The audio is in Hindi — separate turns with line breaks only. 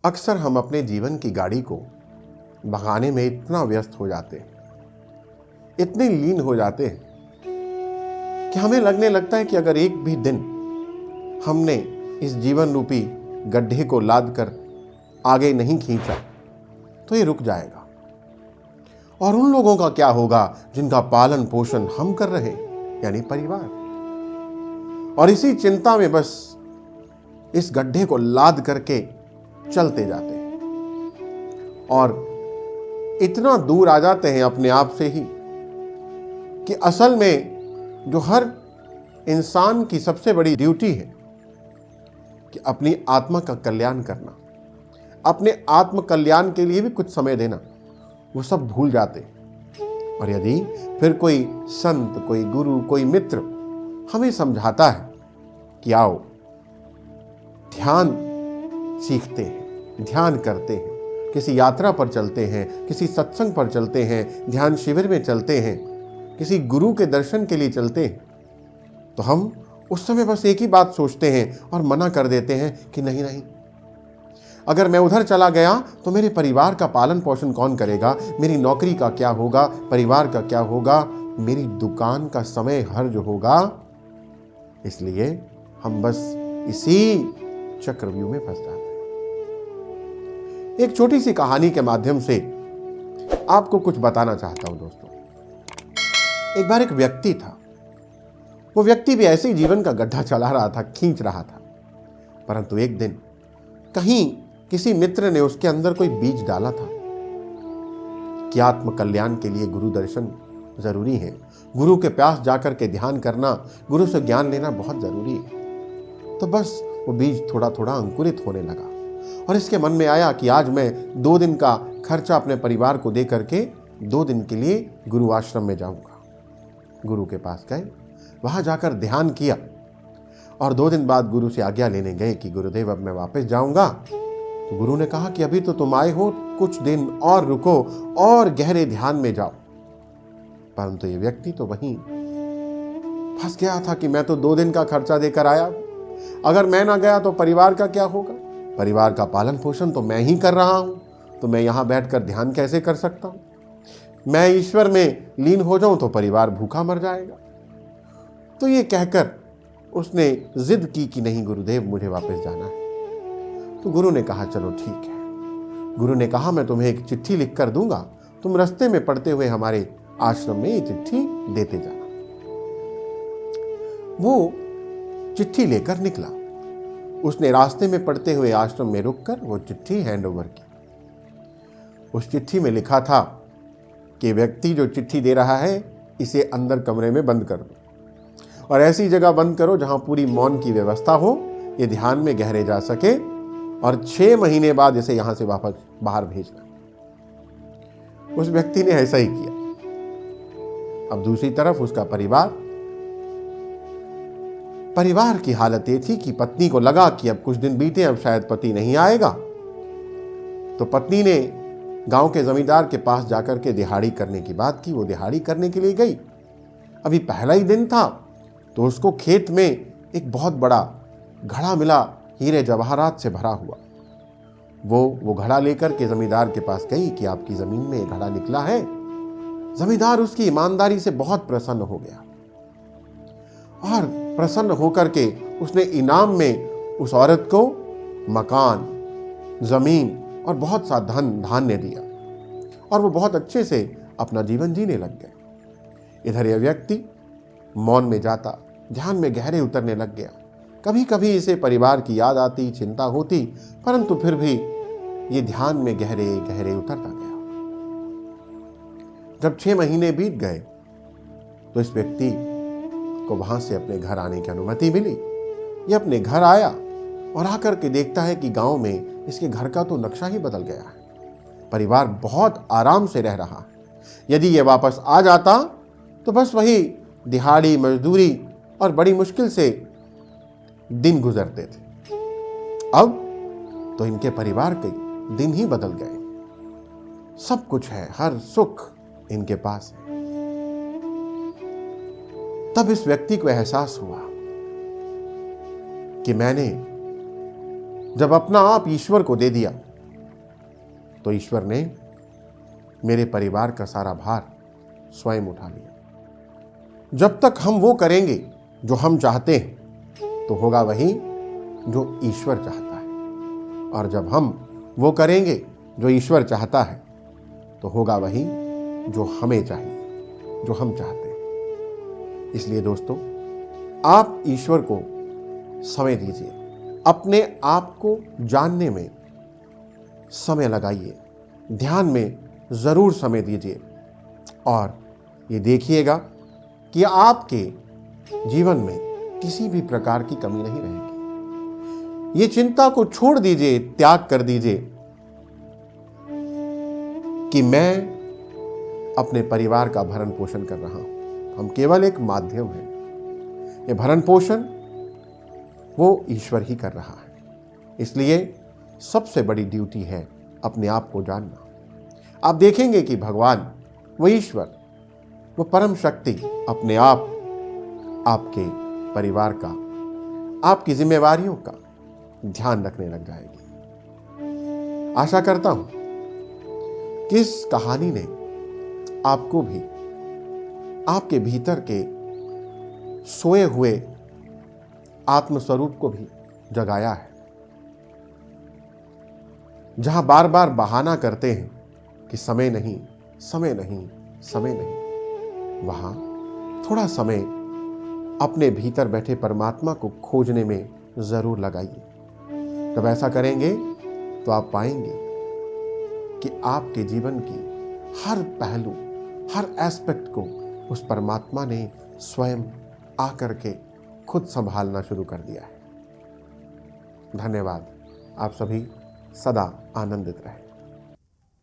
अक्सर हम अपने जीवन की गाड़ी को भगाने में इतना व्यस्त हो जाते हैं, इतने लीन हो जाते हैं कि हमें लगने लगता है कि अगर एक भी दिन हमने इस जीवन रूपी गड्ढे को लाद कर आगे नहीं खींचा तो ये रुक जाएगा। और उन लोगों का क्या होगा जिनका पालन पोषण हम कर रहे हैं, यानी परिवार। और इसी चिंता में बस इस गड्ढे को लाद करके चलते जाते हैं और इतना दूर आ जाते हैं अपने आप से ही कि असल में जो हर इंसान की सबसे बड़ी ड्यूटी है कि अपनी आत्मा का कल्याण करना, अपने आत्म कल्याण के लिए भी कुछ समय देना, वो सब भूल जाते हैं। और यदि फिर कोई संत, कोई गुरु, कोई मित्र हमें समझाता है कि आओ ध्यान सीखते हैं, ध्यान करते हैं, किसी यात्रा पर चलते हैं, किसी सत्संग पर चलते हैं, ध्यान शिविर में चलते हैं, किसी गुरु के दर्शन के लिए चलते हैं, तो हम उस समय बस एक ही बात सोचते हैं और मना कर देते हैं कि नहीं नहीं, अगर मैं उधर चला गया तो मेरे परिवार का पालन पोषण कौन करेगा, मेरी नौकरी का क्या होगा, परिवार का क्या होगा, मेरी दुकान का समय हर्ज होगा। इसलिए हम बस इसी चक्रव्यूह में फंस जाते हैं। एक छोटी सी कहानी के माध्यम से आपको कुछ बताना चाहता हूं दोस्तों। एक बार एक व्यक्ति था। वो व्यक्ति भी ऐसे ही जीवन का गड्ढा चला रहा था, खींच रहा था। परंतु एक दिन कहीं किसी मित्र ने उसके अंदर कोई बीज डाला था कि आत्म कल्याण के लिए गुरु दर्शन जरूरी है, गुरु के पास जाकर के ध्यान करना, गुरु से ज्ञान लेना बहुत जरूरी है। तो बस वो बीज थोड़ा थोड़ा अंकुरित होने लगा और इसके मन में आया कि आज मैं 2 दिन का खर्चा अपने परिवार को दे करके 2 दिन के लिए गुरु आश्रम में जाऊंगा। गुरु के पास गए, वहां जाकर ध्यान किया और 2 दिन बाद गुरु से आज्ञा लेने गए कि गुरुदेव अब मैं वापस जाऊंगा। तो गुरु ने कहा कि अभी तो तुम आए हो, कुछ दिन और रुको और गहरे ध्यान में जाओ। परंतु ये व्यक्ति तो वहीं फंस गया था कि मैं तो 2 दिन का खर्चा देकर आया, अगर मैं ना गया तो परिवार का क्या होगा, परिवार का पालन पोषण तो मैं ही कर रहा हूं, तो मैं यहां बैठकर ध्यान कैसे कर सकता हूं, मैं ईश्वर में लीन हो जाऊं तो परिवार भूखा मर जाएगा। तो ये कहकर उसने जिद की कि नहीं गुरुदेव, मुझे वापस जाना है। तो गुरु ने कहा चलो ठीक है। गुरु ने कहा मैं तुम्हें एक चिट्ठी लिख कर दूंगा, तुम रास्ते में पढ़ते हुए हमारे आश्रम में ये चिट्ठी देते जाना। वो चिट्ठी लेकर निकला। उसने रास्ते में पढ़ते हुए आश्रम में रुककर वो चिट्ठी हैंड ओवर की। उस चिट्ठी में लिखा था कि व्यक्ति जो चिट्ठी दे रहा है इसे अंदर कमरे में बंद कर दो और ऐसी जगह बंद करो जहां पूरी मौन की व्यवस्था हो, ये ध्यान में गहरे जा सके और 6 महीने बाद इसे यहां से वापस बाहर भेजना। उस व्यक्ति ने ऐसा ही किया। अब दूसरी तरफ उसका परिवार की हालत ये थी कि पत्नी को लगा कि अब कुछ दिन बीते, अब शायद पति नहीं आएगा। तो पत्नी ने गांव के जमींदार के पास जाकर के दिहाड़ी करने की बात की। वो दिहाड़ी करने के लिए गई। अभी पहला ही दिन था तो उसको खेत में एक बहुत बड़ा घड़ा मिला, हीरे जवाहरात से भरा हुआ। वो घड़ा लेकर के जमींदार के पास गई कि आपकी जमीन में घड़ा निकला है। जमींदार उसकी ईमानदारी से बहुत प्रसन्न हो गया और प्रसन्न होकर के उसने इनाम में उस औरत को मकान, जमीन और बहुत सा धन धान्य दिया और वो बहुत अच्छे से अपना जीवन जीने लग गए। इधर यह व्यक्ति मौन में जाता, ध्यान में गहरे उतरने लग गया। कभी कभी इसे परिवार की याद आती, चिंता होती, परंतु फिर भी ये ध्यान में गहरे गहरे उतरता गया। जब 6 महीने बीत गए तो इस व्यक्ति को वहां से अपने घर आने की अनुमति मिली। ये अपने घर आया और आकर के देखता है कि गांव में इसके घर का तो नक्शा ही बदल गया है। परिवार बहुत आराम से रह रहा है। यदि ये वापस आ जाता तो बस वही दिहाड़ी, मजदूरी और बड़ी मुश्किल से दिन गुजरते थे। अब तो इनके परिवार के दिन ही बदल गए। सब कुछ है, हर सुख इनके पास है। तब इस व्यक्ति को एहसास हुआ कि मैंने जब अपना आप ईश्वर को दे दिया, तो ईश्वर ने मेरे परिवार का सारा भार स्वयं उठा लिया। जब तक हम वो करेंगे जो हम चाहते हैं तो होगा वही जो ईश्वर चाहता है, और जब हम वो करेंगे जो ईश्वर चाहता है तो होगा वही जो हमें चाहिए, जो हम चाहते हैं। इसलिए दोस्तों, आप ईश्वर को समय दीजिए, अपने आप को जानने में समय लगाइए, ध्यान में जरूर समय दीजिए, और ये देखिएगा कि आपके जीवन में किसी भी प्रकार की कमी नहीं रहेगी। ये चिंता को छोड़ दीजिए, त्याग कर दीजिए कि मैं अपने परिवार का भरण पोषण कर रहा हूं। हम केवल एक माध्यम हैं। ये भरण पोषण वो ईश्वर ही कर रहा है। इसलिए सबसे बड़ी ड्यूटी है अपने आप को जानना। आप देखेंगे कि भगवान, वो ईश्वर, वो परम शक्ति अपने आप आपके परिवार का, आपकी जिम्मेवारियों का ध्यान रखने लग जाएगी। आशा करता हूं कि इस कहानी ने आपको भी आपके भीतर के सोए हुए आत्मस्वरूप को भी जगाया है। जहां बार बार बहाना करते हैं कि समय नहीं, समय नहीं, समय नहीं, वहां थोड़ा समय अपने भीतर बैठे परमात्मा को खोजने में जरूर लगाइए। जब ऐसा करेंगे तो आप पाएंगे कि आपके जीवन की हर पहलू, हर एस्पेक्ट को उस परमात्मा ने स्वयं आकर के खुद संभालना शुरू कर दिया है। धन्यवाद। आप सभी सदा आनंदित रहें।